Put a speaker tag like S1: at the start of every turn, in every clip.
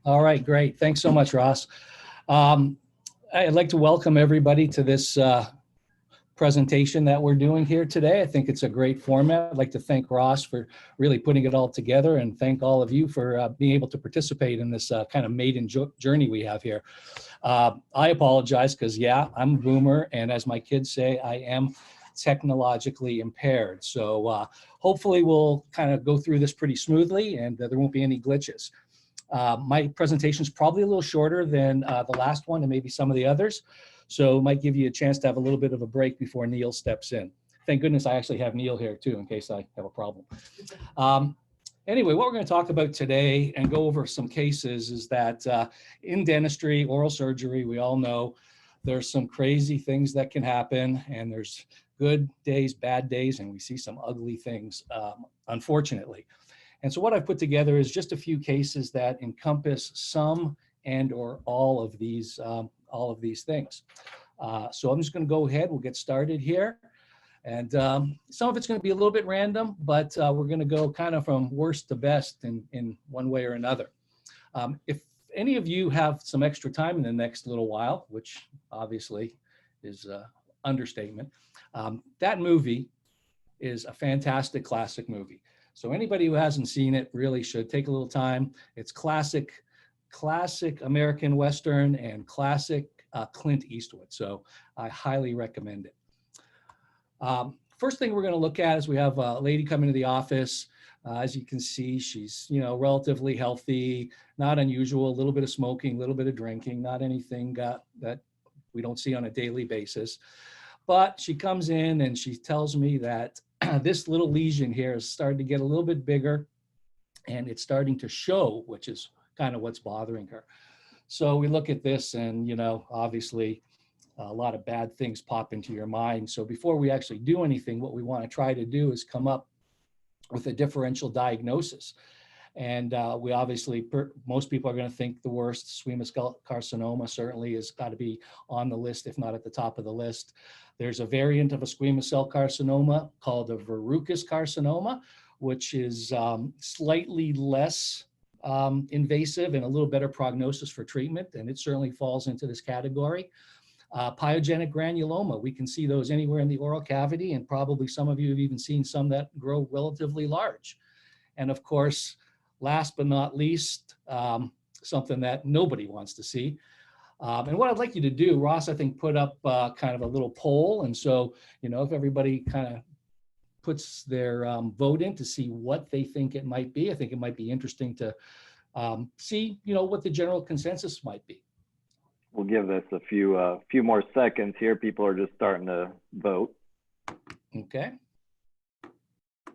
S1: All right, great. Thanks so much, Ross. Um, I'd like to welcome everybody to this presentation that we're doing here today. I think it's a great format. I'd like to thank Ross for really putting it all together and thank all of you for being able to participate in this kind of maiden journey we have here. I apologize because, yeah, I'm a boomer, and as my kids say, I am technologically impaired. So hopefully we'll kind of go through this pretty smoothly and there won't be any glitches. My presentation is probably a little shorter than the last one and maybe some of the others. So it might give you a chance to have a little bit of a break before Neil steps in. Thank goodness I actually have Neil here too, in case I have a problem. Anyway, what we're going to talk about today and go over some cases is that in dentistry, oral surgery, we all know there's some crazy things that can happen, and there's good days, bad days, and we see some ugly things, unfortunately. And so what I've put together is just a few cases that encompass some and or all of these things. So I'm just going to go ahead. We'll get started here. And some of it's going to be a little bit random, but we're going to go kind of from worst to best in one way or another. If any of you have some extra time in the next little while, which obviously is an understatement, that movie is a fantastic classic movie. So anybody who hasn't seen it really should take a little time. It's classic American Western and classic Clint Eastwood. So I highly recommend it. First thing we're going to look at is we have a lady come into the office. As you can see, she's, relatively healthy, not unusual, a little bit of smoking, a little bit of drinking, not anything that we don't see on a daily basis. But she comes in and she tells me that this little lesion here is starting to get a little bit bigger and it's starting to show, which is kind of what's bothering her. So we look at this and, obviously a lot of bad things pop into your mind. So before we actually do anything, what we want to try to do is come up with a differential diagnosis. And we obviously, most people are going to think the worst, squamous cell carcinoma certainly has got to be on the list, if not at the top of the list. There's a variant of a squamous cell carcinoma called a verrucous carcinoma, which is slightly less invasive and a little better prognosis for treatment, and it certainly falls into this category. Pyogenic granuloma, we can see those anywhere in the oral cavity, and probably some of you have even seen some that grow relatively large. And of course, last but not least, something that nobody wants to see. And what I'd like you to do, Ross, I think, put up kind of a little poll. And so, if everybody kind of puts their vote in to see what they think it might be, I think it might be interesting to see, what the general consensus might be.
S2: We'll give this a few more seconds here. People are just starting to vote.
S1: Okay.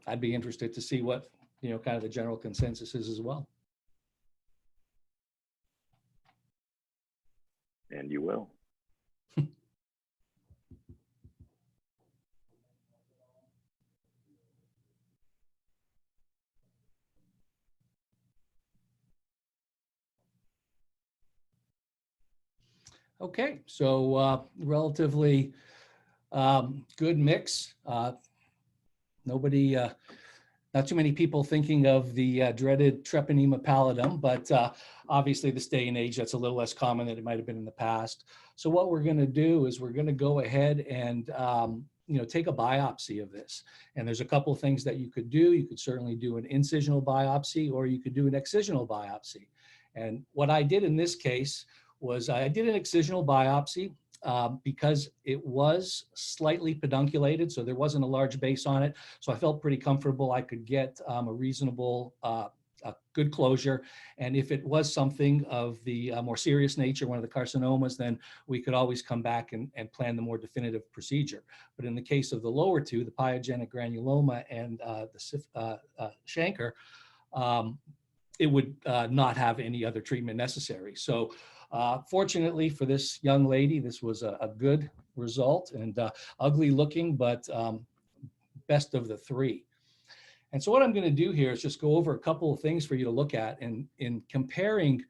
S1: I'd be interested to see what, kind of the general consensus is as well.
S2: And you will.
S1: Okay, so relatively good mix. Nobody, not too many people thinking of the dreaded treponema pallidum, but obviously this day and age, that's a little less common than it might have been in the past. So what we're going to do is we're going to go ahead and take a biopsy of this. And there's a couple of things that you could do. You could certainly do an incisional biopsy, or you could do an excisional biopsy. And what I did in this case was I did an excisional biopsy because it was slightly pedunculated, so there wasn't a large base on it. So I felt pretty comfortable I could get a reasonable, a good closure. And if it was something of the more serious nature, one of the carcinomas, then we could always come back and plan the more definitive procedure. But in the case of the lower two, the pyogenic granuloma and the chancre, it would not have any other treatment necessary. So fortunately for this young lady, this was a good result and ugly looking, but best of the three. And so what I'm going to do here is just go over a couple of things for you to look at in comparing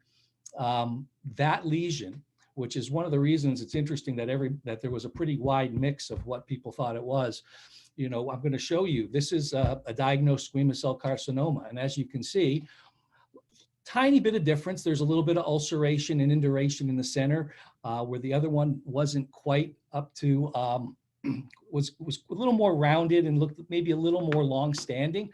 S1: that lesion, which is one of the reasons it's interesting that there was a pretty wide mix of what people thought it was. I'm going to show you, this is a diagnosed squamous cell carcinoma. And as you can see, tiny bit of difference. There's a little bit of ulceration and induration in the center, where the other one wasn't quite up to, was a little more rounded and looked maybe a little more long-standing.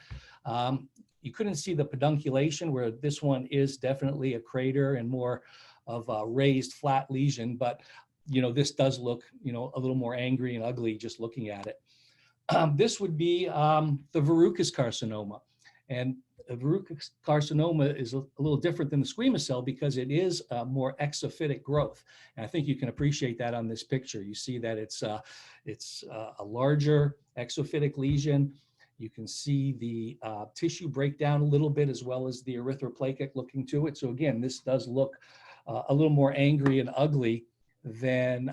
S1: You couldn't see the pedunculation, where this one is definitely a crater and more of a raised flat lesion, but this does look, a little more angry and ugly just looking at it. This would be the verrucous carcinoma. And a verrucous carcinoma is a little different than the squamous cell because it is a more exophytic growth. And I think you can appreciate that on this picture. You see that it's a larger exophytic lesion. You can see the tissue break down a little bit, as well as the erythroplakic looking to it. So again, this does look a little more angry and ugly than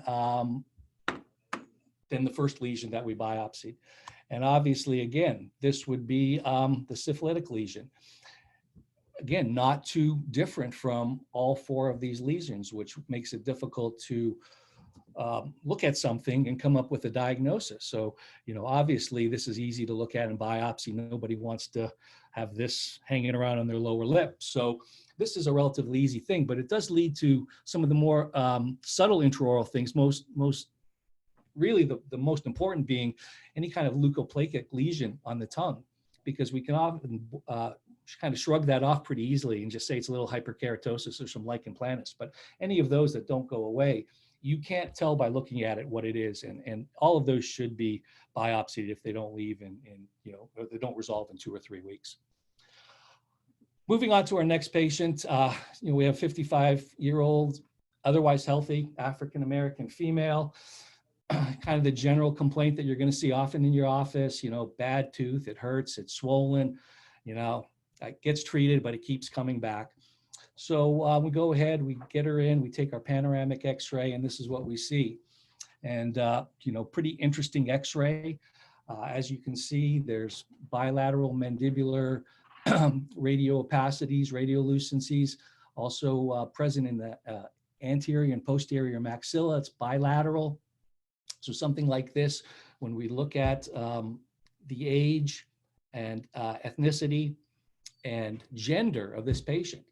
S1: the first lesion that we biopsied. And obviously, again, this would be the syphilitic lesion. Again, not too different from all four of these lesions, which makes it difficult to look at something and come up with a diagnosis. So, obviously this is easy to look at in biopsy. Nobody wants to have this hanging around on their lower lip. So this is a relatively easy thing, but it does lead to some of the more subtle intraoral things, really the most important being any kind of leukoplakic lesion on the tongue, because we can often kind of shrug that off pretty easily and just say it's a little hyperkeratosis or some lichen planus. But any of those that don't go away, you can't tell by looking at it what it is. And all of those should be biopsied if they don't leave or they don't resolve in 2 or 3 weeks. Moving on to our next patient, we have 55-year-old, otherwise healthy, African-American female. Kind of the general complaint that you're going to see often in your office, bad tooth, it hurts, it's swollen, it gets treated, but it keeps coming back. So we go ahead, we get her in, we take our panoramic x-ray, and this is what we see. And, pretty interesting x-ray. As you can see, there's bilateral mandibular radiopacities, radiolucencies, also present in the anterior and posterior maxilla. It's bilateral. So something like this, when we look at the age and ethnicity and gender of this patient,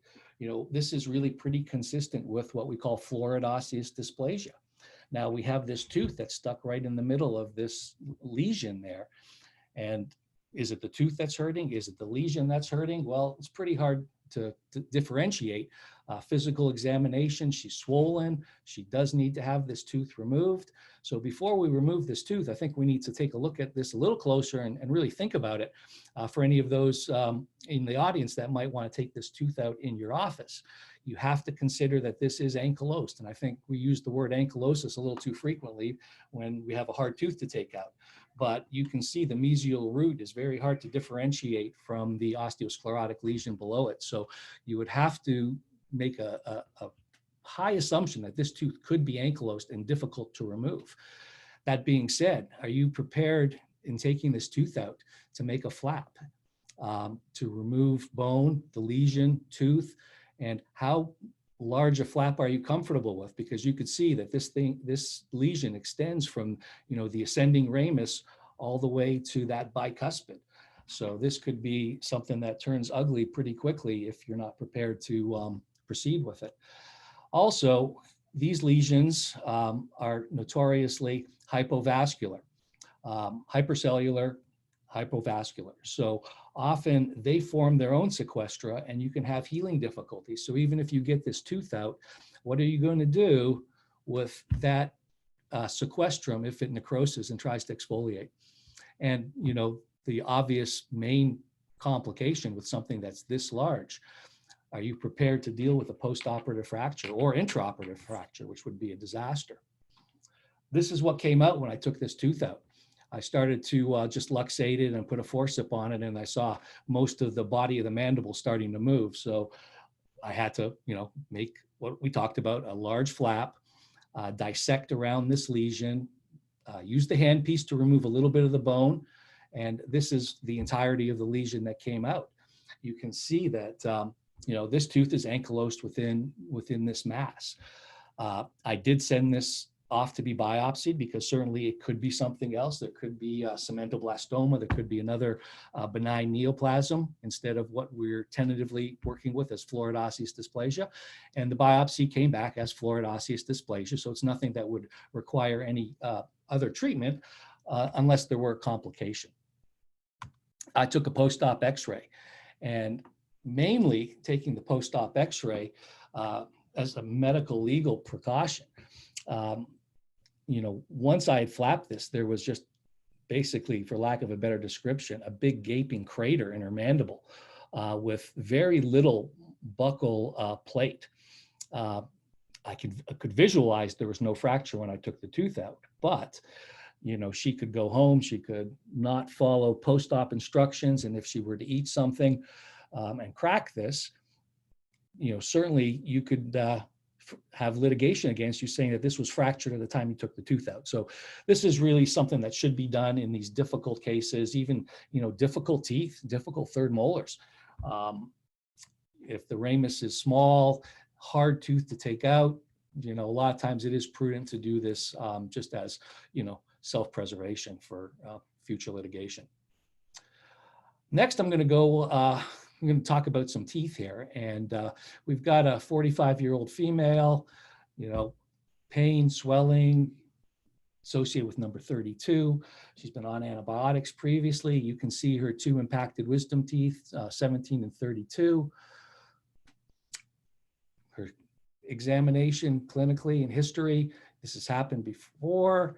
S1: this is really pretty consistent with what we call florid osseous dysplasia. Now we have this tooth that's stuck right in the middle of this lesion there. And is it the tooth that's hurting? Is it the lesion that's hurting? Well, it's pretty hard to differentiate. Physical examination, she's swollen. She does need to have this tooth removed. So before we remove this tooth, I think we need to take a look at this a little closer and really think about it for any of those in the audience that might want to take this tooth out in your office. You have to consider that this is ankylosed. And I think we use the word ankylosis a little too frequently when we have a hard tooth to take out. But you can see the mesial root is very hard to differentiate from the osteosclerotic lesion below it. So you would have to make a high assumption that this tooth could be ankylosed and difficult to remove. That being said, are you prepared in taking this tooth out to make a flap, to remove bone, the lesion, tooth, and how large a flap are you comfortable with? Because you could see that this lesion extends from, the ascending ramus all the way to that bicuspid. So this could be something that turns ugly pretty quickly if you're not prepared to proceed with it. Also, these lesions are notoriously hypovascular, hypercellular, hypovascular. So often they form their own sequestra and you can have healing difficulties. So even if you get this tooth out, what are you going to do with that sequestrum if it necroses and tries to exfoliate? And, the obvious main complication with something that's this large, are you prepared to deal with a postoperative fracture or intraoperative fracture, which would be a disaster? This is what came out when I took this tooth out. I started to just luxate it and put a forcip on it, and I saw most of the body of the mandible starting to move. So I had to, make what we talked about, a large flap, dissect around this lesion, use the handpiece to remove a little bit of the bone. And this is the entirety of the lesion that came out. You can see that, this tooth is ankylosed within this mass. I did send this off to be biopsied, because certainly it could be something else. There could be cementoblastoma. There could be another benign neoplasm instead of what we're tentatively working with as florid osseous dysplasia. And the biopsy came back as florid osseous dysplasia. So it's nothing that would require any other treatment unless there were a complication. I took a post-op x-ray, and mainly taking the post-op x-ray as a medical legal precaution. Once I had flapped this, there was just basically, for lack of a better description, a big gaping crater in her mandible with very little buccal plate. I could visualize there was no fracture when I took the tooth out, but she could go home, she could not follow post-op instructions, and if she were to eat something and crack this, certainly you could have litigation against you saying that this was fractured at the time you took the tooth out. So this is really something that should be done in these difficult cases, even, difficult teeth, difficult third molars. If the ramus is small, hard tooth to take out, a lot of times it is prudent to do this just as, self-preservation for future litigation. Next, I'm going to talk about some teeth here, and we've got a 45-year-old female, pain, swelling associated with number 32. She's been on antibiotics previously. You can see her two impacted wisdom teeth, 17 and 32. Her examination clinically and history, this has happened before.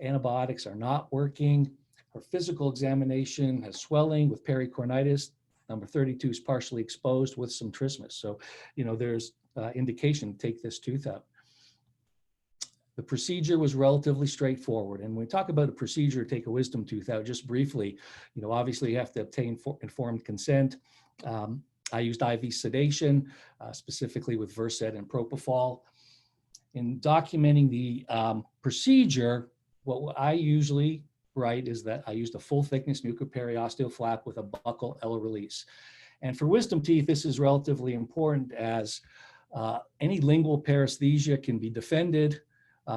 S1: Antibiotics are not working. Her physical examination has swelling with pericornitis. Number 32 is partially exposed with some trismus. So, there's indication to take this tooth out. The procedure was relatively straightforward. And when we talk about a procedure to take a wisdom tooth out, just briefly, obviously you have to obtain informed consent. I used IV sedation, specifically with Versed and propofol. In documenting the procedure, what I usually write is that I used a full thickness mucoperiosteal flap with a buccal Ella release. And for wisdom teeth, this is relatively important, as any lingual paresthesia can be defended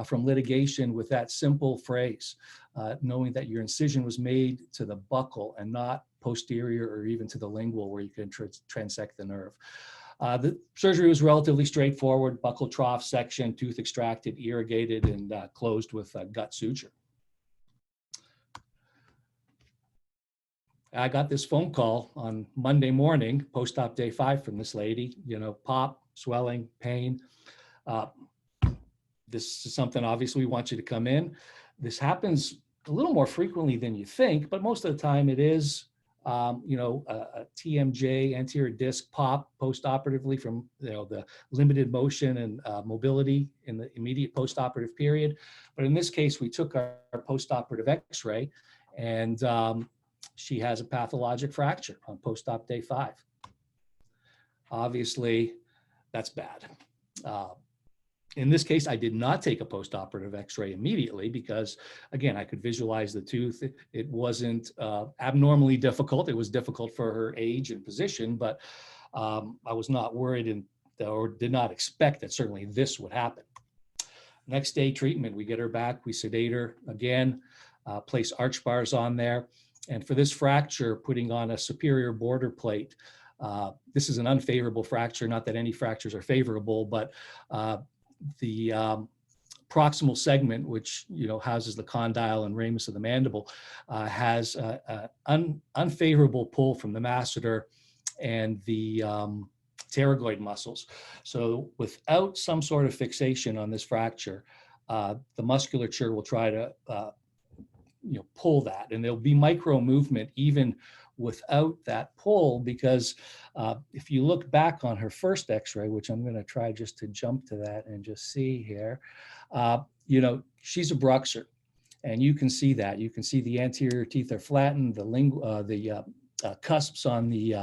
S1: from litigation with that simple phrase, knowing that your incision was made to the buccal and not posterior or even to the lingual where you can transect the nerve. The surgery was relatively straightforward: buccal trough section, tooth extracted, irrigated, and closed with a gut suture. I got this phone call on Monday morning, post-op day 5, from this lady, pop, swelling, pain. This is something, obviously, we want you to come in. This happens a little more frequently than you think, but most of the time it is, a TMJ, anterior disc pop post-operatively from, the limited motion and mobility in the immediate post-operative period. But in this case, we took our post-operative x-ray, and she has a pathologic fracture on post-op day 5. Obviously, that's bad. In this case, I did not take a post-operative x-ray immediately because, again, I could visualize the tooth. It wasn't abnormally difficult. It was difficult for her age and position, but I was not worried or did not expect that certainly this would happen. Next day treatment, we get her back, we sedate her again, place arch bars on there. And for this fracture, putting on a superior border plate. This is an unfavorable fracture, not that any fractures are favorable, but the proximal segment, which houses the condyle and ramus of the mandible, has an unfavorable pull from the masseter and the pterygoid muscles. So without some sort of fixation on this fracture, the musculature will try to pull that, and there'll be micro movement even without that pull, because if you look back on her first x-ray, which I'm going to try just to jump to that and just see here, she's a bruxer, and you can see that. You can see the anterior teeth are flattened, the cusps on the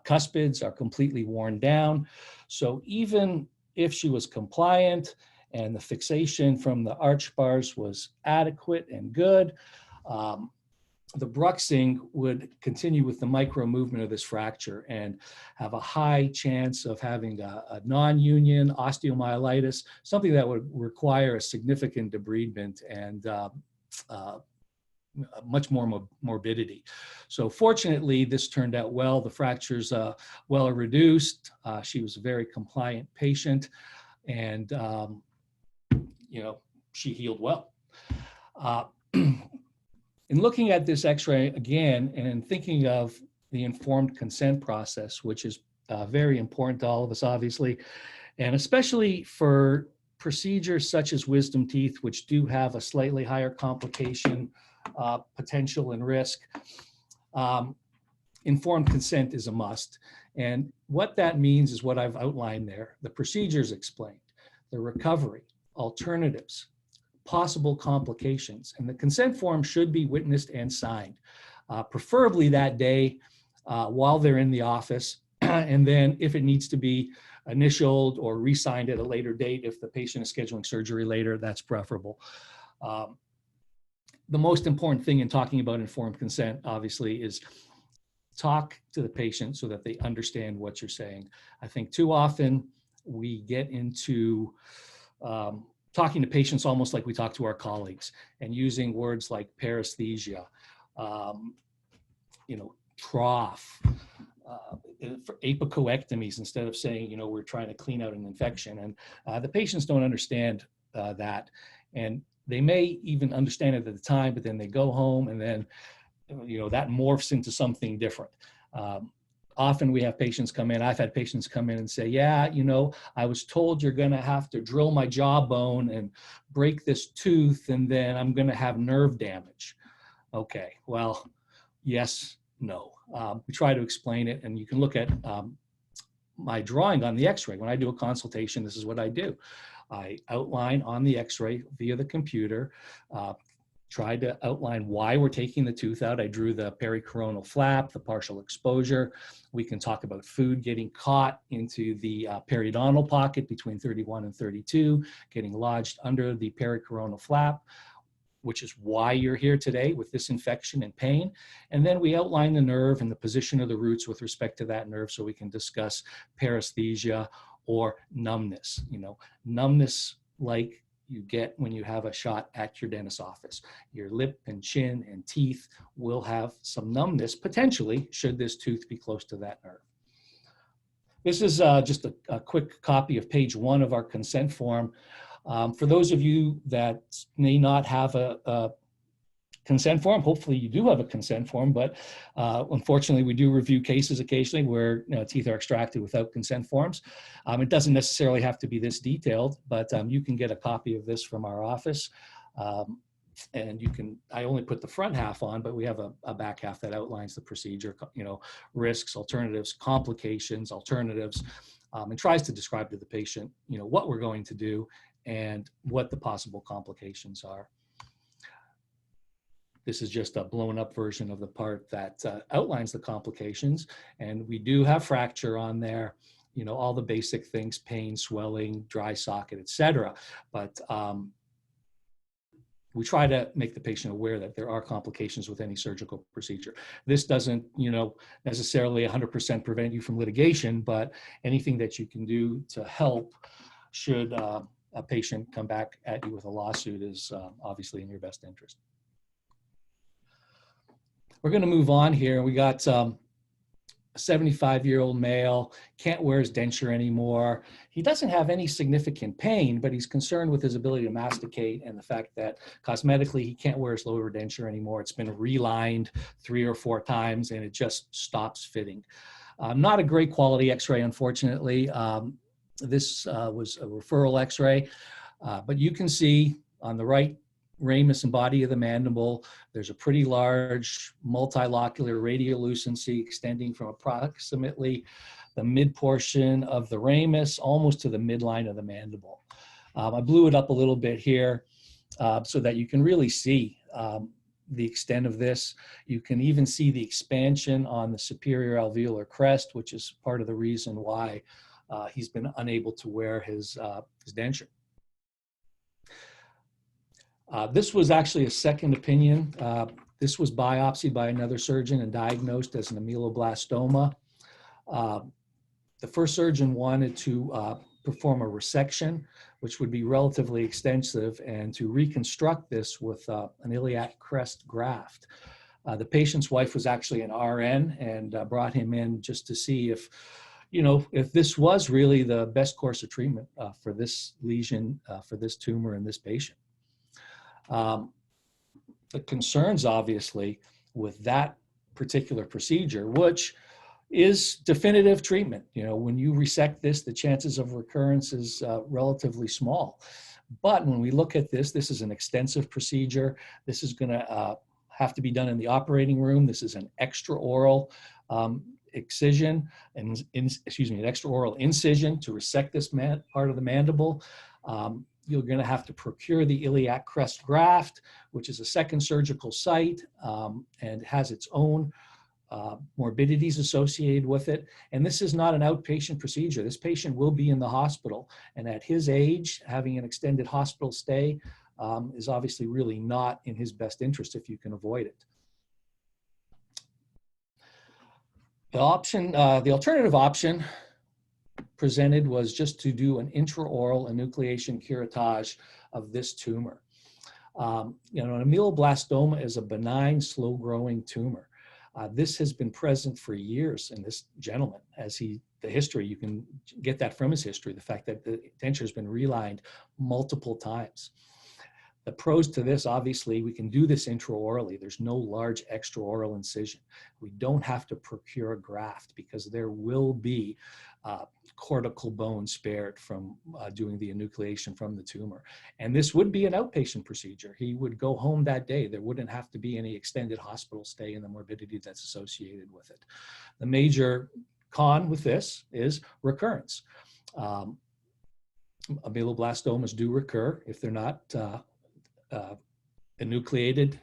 S1: cuspids are completely worn down. So even if she was compliant and the fixation from the arch bars was adequate and good, the bruxing would continue with the micro movement of this fracture and have a high chance of having a non-union osteomyelitis, something that would require a significant debridement and much more morbidity. So fortunately, this turned out well. The fracture's well reduced. She was a very compliant patient, and she healed well. In looking at this X-ray again and thinking of the informed consent process, which is very important to all of us, obviously, and especially for procedures such as wisdom teeth, which do have a slightly higher complication potential and risk, informed consent is a must. And what that means is what I've outlined there. The procedures explained, the recovery, alternatives, possible complications, and the consent form should be witnessed and signed, preferably that day while they're in the office. And then if it needs to be initialed or re-signed at a later date, if the patient is scheduling surgery later, that's preferable. The most important thing in talking about informed consent, obviously, is talk to the patient so that they understand what you're saying. I think too often we get into talking to patients almost like we talk to our colleagues and using words like paresthesia, trough, for apicoectomies instead of saying, we're trying to clean out an infection. And the patients don't understand that. And they may even understand it at the time, but then they go home and then, that morphs into something different. Often we have patients come in, I've had patients come in and say, yeah, I was told you're going to have to drill my jawbone and break this tooth, and then I'm going to have nerve damage. Okay, well, yes, no. We try to explain it, and you can look at my drawing on the X-ray. When I do a consultation, this is what I do. I outline on the X-ray via the computer, try to outline why we're taking the tooth out. I drew the pericoronal flap, the partial exposure. We can talk about food getting caught into the periodontal pocket between 31 and 32, getting lodged under the pericoronal flap, which is why you're here today with this infection and pain. And then we outline the nerve and the position of the roots with respect to that nerve so we can discuss paresthesia or numbness. Numbness like you get when you have a shot at your dentist's office. Your lip and chin and teeth will have some numbness, potentially, should this tooth be close to that nerve. This is just a quick copy of page 1 of our consent form. For those of you that may not have a consent form, hopefully you do have a consent form, but unfortunately we do review cases occasionally where teeth are extracted without consent forms. It doesn't necessarily have to be this detailed, but you can get a copy of this from our office. And I only put the front half on, but we have a back half that outlines the procedure, risks, alternatives, complications, alternatives, and tries to describe to the patient, what we're going to do and what the possible complications are. This is just a blown up version of the part that outlines the complications. And we do have fracture on there, all the basic things, pain, swelling, dry socket, etc. But we try to make the patient aware that there are complications with any surgical procedure. This doesn't, necessarily 100% prevent you from litigation, but anything that you can do to help should a patient come back at you with a lawsuit is obviously in your best interest. We're going to move on here. We got a 75-year-old male, can't wear his denture anymore. He doesn't have any significant pain, but he's concerned with his ability to masticate and the fact that cosmetically he can't wear his lower denture anymore. It's been relined 3 or 4 times and it just stops fitting. Not a great quality X-ray, unfortunately. This was a referral X-ray, but you can see on the right ramus and body of the mandible, there's a pretty large multilocular radiolucency extending from approximately the mid portion of the ramus almost to the midline of the mandible. I blew it up a little bit here so that you can really see the extent of this. You can even see the expansion on the superior alveolar crest, which is part of the reason why he's been unable to wear his denture. This was actually a second opinion. This was biopsied by another surgeon and diagnosed as an ameloblastoma. The first surgeon wanted to perform a resection, which would be relatively extensive, and to reconstruct this with an iliac crest graft. The patient's wife was actually an RN and brought him in just to see if, if this was really the best course of treatment for this lesion, for this tumor in this patient. The concerns, obviously, with that particular procedure, which is definitive treatment. When you resect this, the chances of recurrence is relatively small. But when we look at this, this is an extensive procedure. This is going to have to be done in the operating room. This is an extraoral excision, and an extraoral incision to resect this part of the mandible. You're going to have to procure the iliac crest graft, which is a second surgical site and has its own morbidities associated with it. And this is not an outpatient procedure. This patient will be in the hospital. And at his age, having an extended hospital stay is obviously really not in his best interest if you can avoid it. The alternative option presented was just to do an intraoral enucleation curettage of this tumor. An ameloblastoma is a benign, slow-growing tumor. This has been present for years in this gentleman. The history, you can get that from his history, the fact that the denture has been relined multiple times. The pros to this, obviously, we can do this intraorally. There's no large extraoral incision. We don't have to procure a graft because there will be cortical bone spared from doing the enucleation from the tumor. And this would be an outpatient procedure. He would go home that day. There wouldn't have to be any extended hospital stay and the morbidity that's associated with it. The major con with this is recurrence. Ameloblastomas do recur if they're not enucleated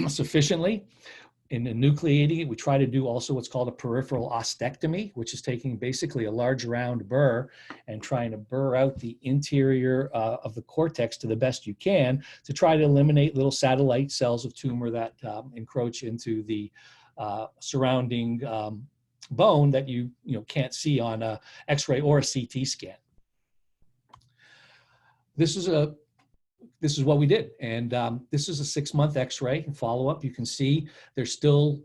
S1: sufficiently. In enucleating it, we try to do also what's called a peripheral ostectomy, which is taking basically a large round burr and trying to burr out the interior of the cortex to the best you can to try to eliminate little satellite cells of tumor that encroach into the surrounding bone that you can't see on a X-ray or a CT scan. This is what we did. And this is a 6-month X-ray follow-up. You can see there's still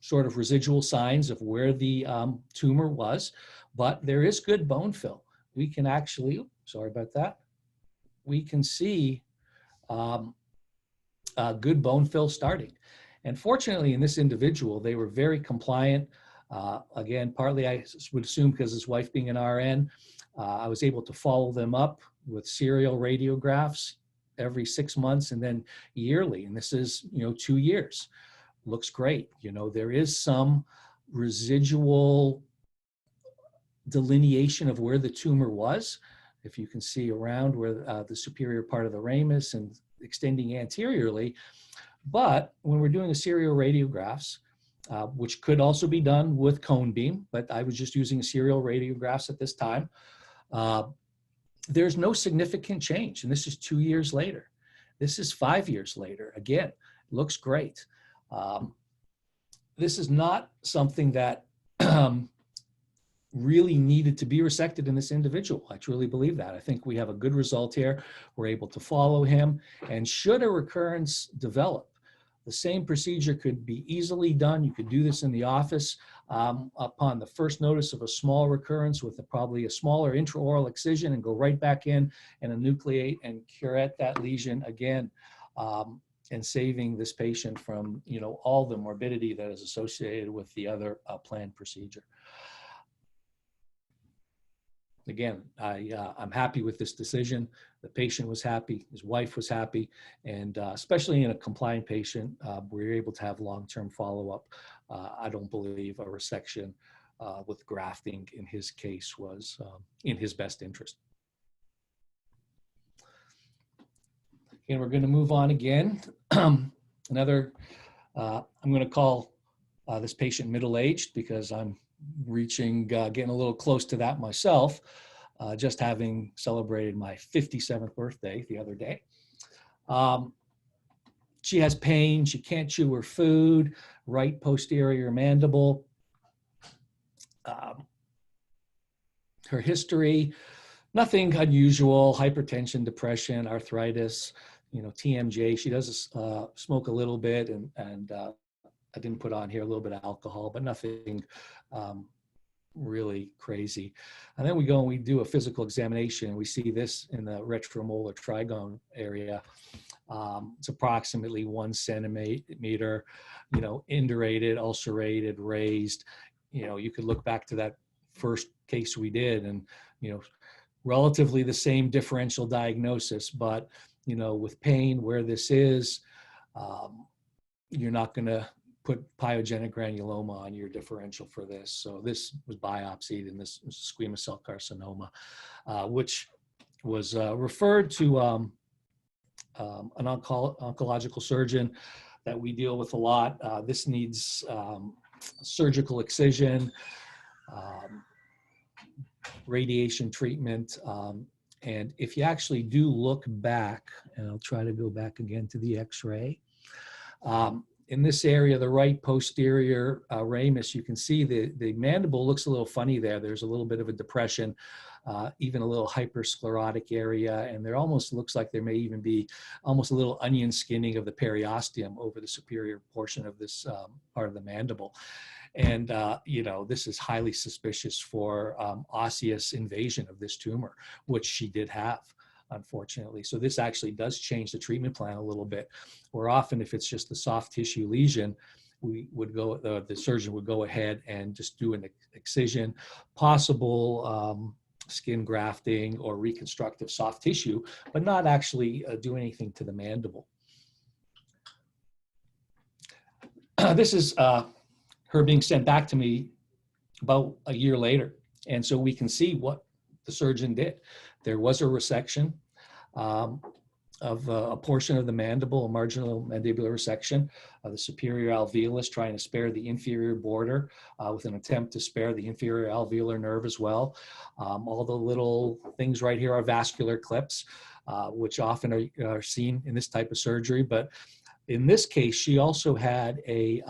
S1: sort of residual signs of where the tumor was, but there is good bone fill. We can actually, sorry about that. We can see good bone fill starting. And fortunately in this individual, they were very compliant. Again, partly I would assume because his wife being an RN, I was able to follow them up with serial radiographs every 6 months and then yearly. And this is, 2 years. Looks great. There is some residual delineation of where the tumor was. If you can see around where the superior part of the ramus and extending anteriorly. But when we're doing the serial radiographs, which could also be done with cone beam, but I was just using serial radiographs at this time, there's no significant change. And this is 2 years later. This is 5 years later. Again, looks great. This is not something that really needed to be resected in this individual. I truly believe that. I think we have a good result here. We're able to follow him. And should a recurrence develop, the same procedure could be easily done. You could do this in the office upon the first notice of a small recurrence with probably a smaller intraoral excision and go right back in and enucleate and curette that lesion again, and saving this patient from all the morbidity that is associated with the other planned procedure. Again, I'm happy with this decision. The patient was happy, his wife was happy, and especially in a compliant patient, we were able to have long-term follow-up. I don't believe a resection with grafting in his case was in his best interest. Again, we're going to move on again. Another, I'm going to call this patient middle-aged because I'm reaching, getting a little close to that myself, just having celebrated my 57th birthday the other day. She has pain. She can't chew her food. Right posterior mandible. Her history, nothing unusual. Hypertension, depression, arthritis, TMJ. She does smoke a little bit, and I didn't put on here a little bit of alcohol, but nothing really crazy. And then we go and we do a physical examination. We see this in the retromolar trigone area. It's approximately 1 centimeter, indurated, ulcerated, raised. You could look back to that first case we did, and relatively the same differential diagnosis, but with pain where this is, you're not going to put pyogenic granuloma on your differential for this. So this was biopsied, and this was squamous cell carcinoma, which was referred to an oncological surgeon that we deal with a lot. This needs surgical excision, radiation treatment. And if you actually do look back, and I'll try to go back again to the x-ray, in this area, the right posterior ramus, you can see the mandible looks a little funny there. There's a little bit of a depression, even a little hypersclerotic area, and there almost looks like there may even be almost a little onion skinning of the periosteum over the superior portion of this part of the mandible. And, this is highly suspicious for osseous invasion of this tumor, which she did have, unfortunately. So this actually does change the treatment plan a little bit, where often if it's just a soft tissue lesion, we would go, the surgeon would go ahead and just do an excision, possible skin grafting or reconstructive soft tissue, but not actually do anything to the mandible. This is her being sent back to me about a year later. And so we can see what the surgeon did. There was a resection of a portion of the mandible, a marginal mandibular resection of the superior alveolus, trying to spare the inferior border with an attempt to spare the inferior alveolar nerve as well. All the little things right here are vascular clips, which often are seen in this type of surgery. But in this case, she also had a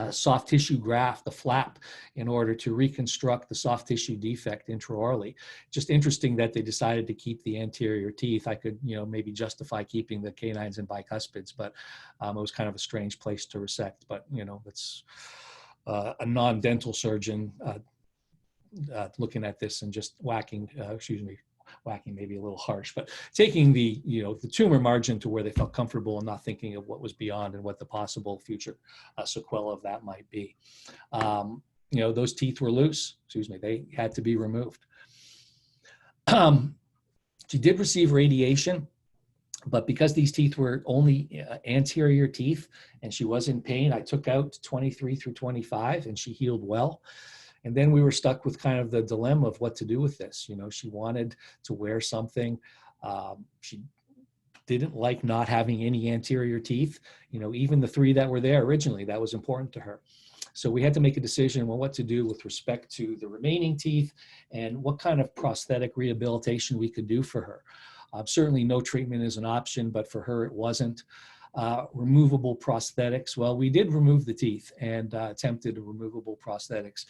S1: soft tissue graft, the flap, in order to reconstruct the soft tissue defect intraorally. Just interesting that they decided to keep the anterior teeth. I could, maybe justify keeping the canines and bicuspids, but it was kind of a strange place to resect. But, that's a non-dental surgeon looking at this and just whacking maybe a little harsh, but taking the tumor margin to where they felt comfortable and not thinking of what was beyond and what the possible future sequela of that might be. Those teeth were loose, they had to be removed. She did receive radiation, but because these teeth were only anterior teeth and she was in pain, I took out 23 through 25 and she healed well. And then we were stuck with kind of the dilemma of what to do with this. She wanted to wear something. She didn't like not having any anterior teeth. Even the 3 that were there originally, that was important to her. So we had to make a decision on what to do with respect to the remaining teeth and what kind of prosthetic rehabilitation we could do for her. Certainly no treatment is an option, but for her it wasn't. Removable prosthetics. Well, we did remove the teeth and attempted removable prosthetics.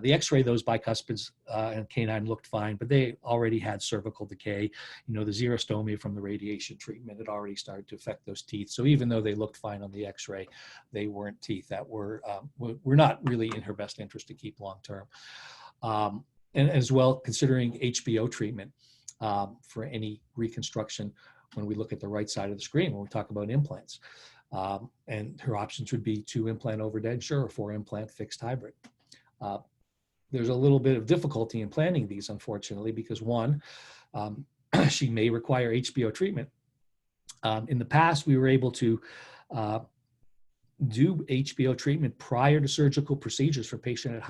S1: The x-ray, those bicuspids and canine looked fine, but they already had cervical decay. The xerostomia from the radiation treatment had already started to affect those teeth. So even though they looked fine on the x-ray, they weren't teeth that were not really in her best interest to keep long-term. And as well, considering HBO treatment for any reconstruction when we look at the right side of the screen, when we talk about implants. And her options would be 2 implant overdenture or 4 implant fixed hybrid. There's a little bit of difficulty in planning these, unfortunately, because one, she may require HBO treatment. In the past, we were able to do HBO treatment prior to surgical procedures for patient at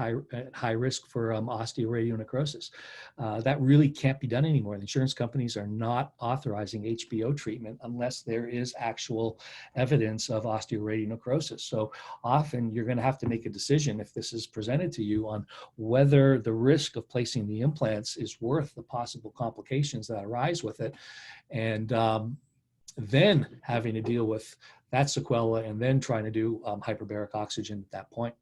S1: high risk for osteoradionecrosis. That really can't be done anymore. The insurance companies are not authorizing HBO treatment unless there is actual evidence of osteoradionecrosis. So often you're going to have to make a decision if this is presented to you on whether the risk of placing the implants is worth the possible complications that arise with it. And then having to deal with that sequela and then trying to do hyperbaric oxygen at that point.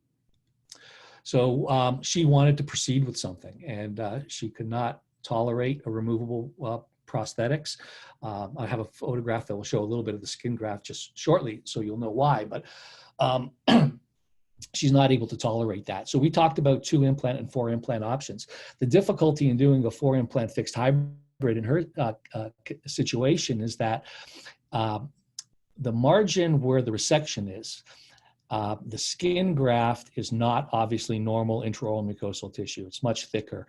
S1: So she wanted to proceed with something, and she could not tolerate a removable prosthetics. I have a photograph that will show a little bit of the skin graft just shortly, so you'll know why, but she's not able to tolerate that. So we talked about 2 implant and 4 implant options. The difficulty in doing a 4 implant fixed hybrid in her situation is that the margin where the resection is, the skin graft is not obviously normal intraoral mucosal tissue. It's much thicker.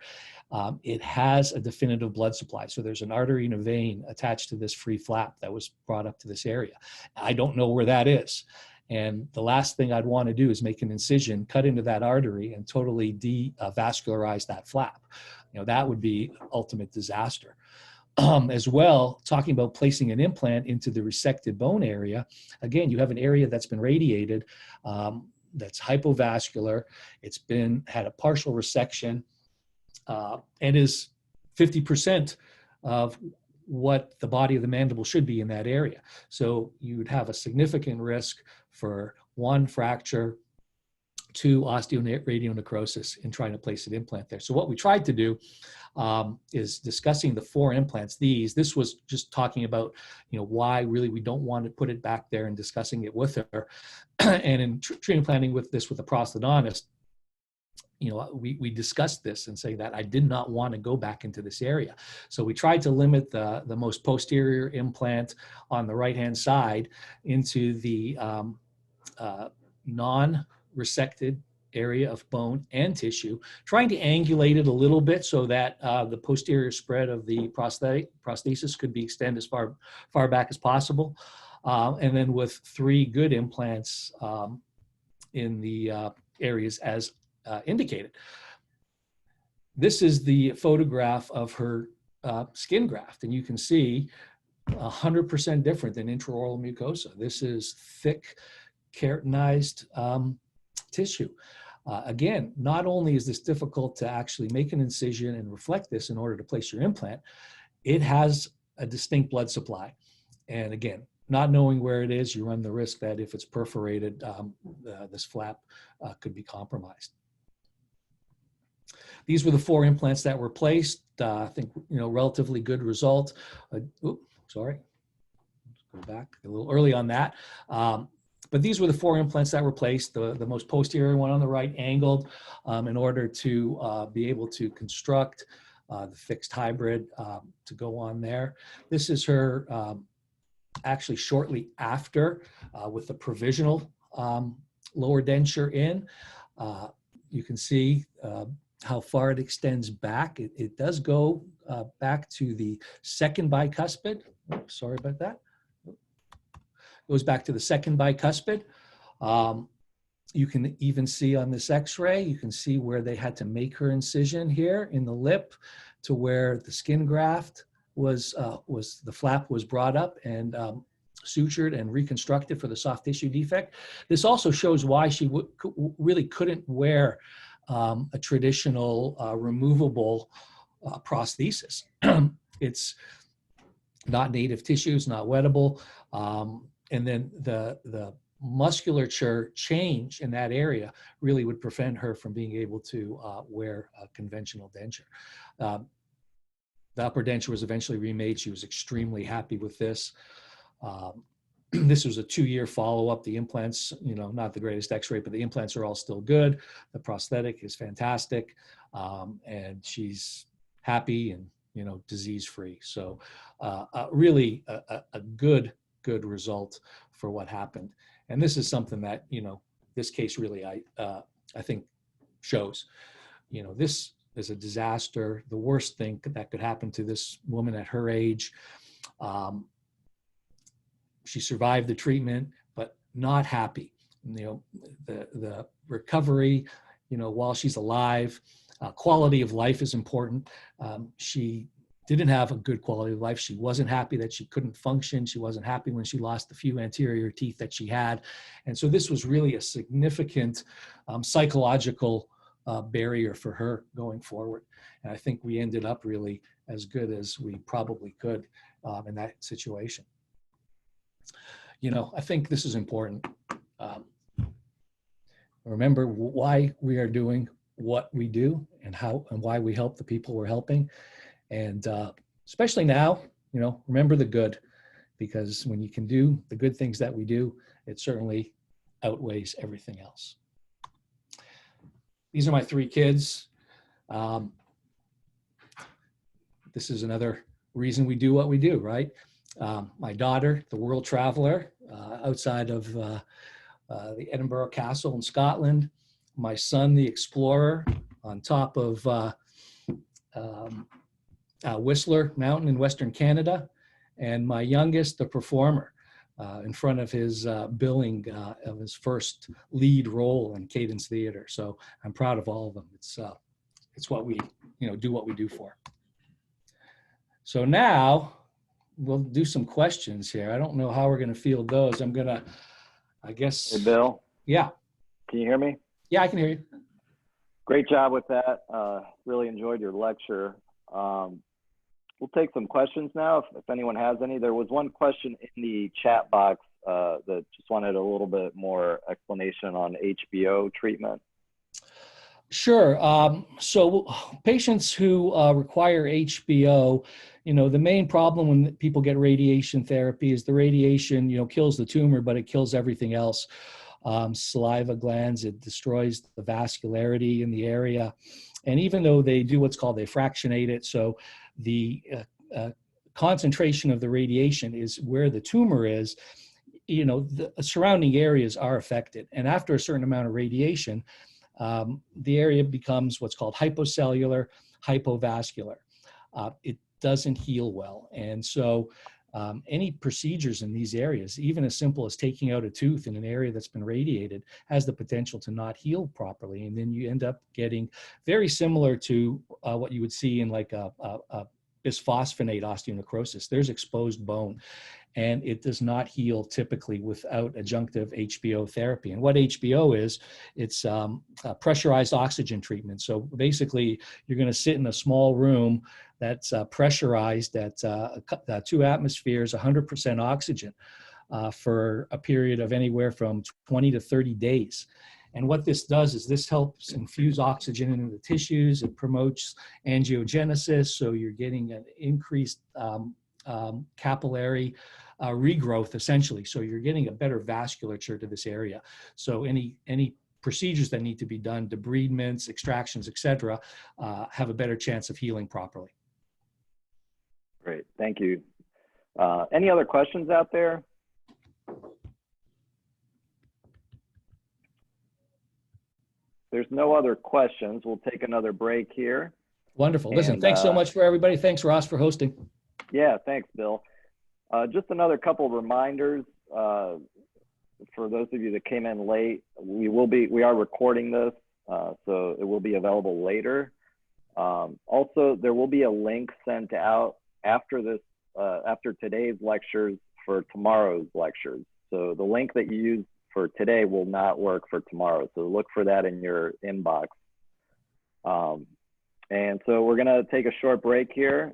S1: It has a definitive blood supply. So there's an artery and a vein attached to this free flap that was brought up to this area. I don't know where that is. And the last thing I'd want to do is make an incision, cut into that artery, and totally devascularize that flap. That would be ultimate disaster. As well, talking about placing an implant into the resected bone area, again, you have an area that's been radiated, that's hypovascular. It's had a partial resection, and is 50% of what the body of the mandible should be in that area. So you would have a significant risk for 1, fracture, 2, osteoradionecrosis in trying to place an implant there. So what we tried to do is discussing the 4 implants. This was just talking about, why really we don't want to put it back there, and discussing it with her. And in treatment planning with a prosthodontist, we discussed this and saying that I did not want to go back into this area. So we tried to limit the most posterior implant on the right-hand side into the non-resected area of bone and tissue, trying to angulate it a little bit so that the posterior spread of the prosthesis could be extended as far back as possible. And then with 3 good implants in the areas as indicated. This is the photograph of her skin graft, and you can see 100% different than intraoral mucosa. This is thick, keratinized tissue. Again, not only is this difficult to actually make an incision and reflect this in order to place your implant, it has a distinct blood supply. And again, not knowing where it is, you run the risk that if it's perforated, this flap could be compromised. These were the 4 implants that were placed. I think, relatively good result. Sorry, let's go back a little early on that. But these were the 4 implants that were placed, the most posterior one on the right angled, in order to be able to construct the fixed hybrid to go on there. This is her actually shortly after with the provisional lower denture in. You can see how far it extends back. It does go back to the second bicuspid. Oops, sorry about that. Goes back to the second bicuspid. You can even see on this x-ray, you can see where they had to make her incision here in the lip to where the skin graft the flap was brought up and sutured and reconstructed for the soft tissue defect. This also shows why she really couldn't wear a traditional removable prosthesis. It's not native tissue, it's not wettable. And then the musculature change in that area really would prevent her from being able to wear a conventional denture. The upper denture was eventually remade. She was extremely happy with this. This was a 2-year follow-up. The implants, not the greatest x-ray, but the implants are all still good. The prosthetic is fantastic. And she's happy and, disease-free. So really a good result for what happened. And this is something that, this case really, I think shows, this is a disaster, the worst thing that could happen to this woman at her age. She survived the treatment, but not happy. The recovery, while she's alive, quality of life is important. She didn't have a good quality of life. She wasn't happy that she couldn't function. She wasn't happy when she lost the few anterior teeth that she had. And so this was really a significant psychological barrier for her going forward. And I think we ended up really as good as we probably could in that situation. You know, I think this is important. Remember why we are doing what we do and how and why we help the people we're helping. And especially now, you know, remember the good, because when you can do the good things that we do, it certainly outweighs everything else. These are my three kids. This is another reason we do what we do, right? My daughter, the world traveler, outside of the Edinburgh Castle in Scotland. My son, the explorer, on top of Whistler Mountain in Western Canada. And my youngest, the performer, in front of his billing of his first lead role in Cadence Theater. So I'm proud of all of them. It's what we, you know, do what we do for. So now we'll do some questions here. I don't know how we're going to field those. I'm going to, I guess.
S2: Hey, Bill.
S1: Yeah.
S2: Can you hear me?
S1: Yeah, I can hear you.
S2: Great job with that. Really enjoyed your lecture. We'll take some questions now if anyone has any. There was one question in the chat box that just wanted a little bit more explanation on HBO treatment.
S1: Sure. So patients who require HBO, you know, the main problem when people get radiation therapy is the radiation, you know, kills the tumor, but it kills everything else. Saliva glands, it destroys the vascularity in the area. And even though they do what's called, they fractionate it, so the concentration of the radiation is where the tumor is, you know, the surrounding areas are affected. And after a certain amount of radiation, the area becomes what's called hypocellular, hypovascular. It doesn't heal well. And so any procedures in these areas, even as simple as taking out a tooth in an area that's been radiated, has the potential to not heal properly. And then you end up getting very similar to what you would see in like a bisphosphonate osteonecrosis. There's exposed bone. And it does not heal typically without adjunctive HBO therapy. And what HBO is, it's pressurized oxygen treatment. So basically, you're going to sit in a small room that's pressurized at 2 atmospheres, 100% oxygen for a period of anywhere from 20 to 30 days. And what this does is this helps infuse oxygen into the tissues. It promotes angiogenesis, so you're getting an increased capillary regrowth, essentially. So you're getting a better vasculature to this area. So any procedures that need to be done, debridements, extractions, etc., have a better chance of healing properly.
S2: Great, thank you. Any other questions out there? There's no other questions. We'll take another break here.
S1: Wonderful. Listen, thanks so much for everybody. Thanks, Ross, for hosting.
S2: Yeah, thanks, Bill. Just another couple of reminders for those of you that came in late. We are recording this, so it will be available later. Also, there will be a link sent out after this, after today's lectures for tomorrow's lectures. So the link that you use for today will not work for tomorrow. So look for that in your inbox. And so we're gonna take a short break here.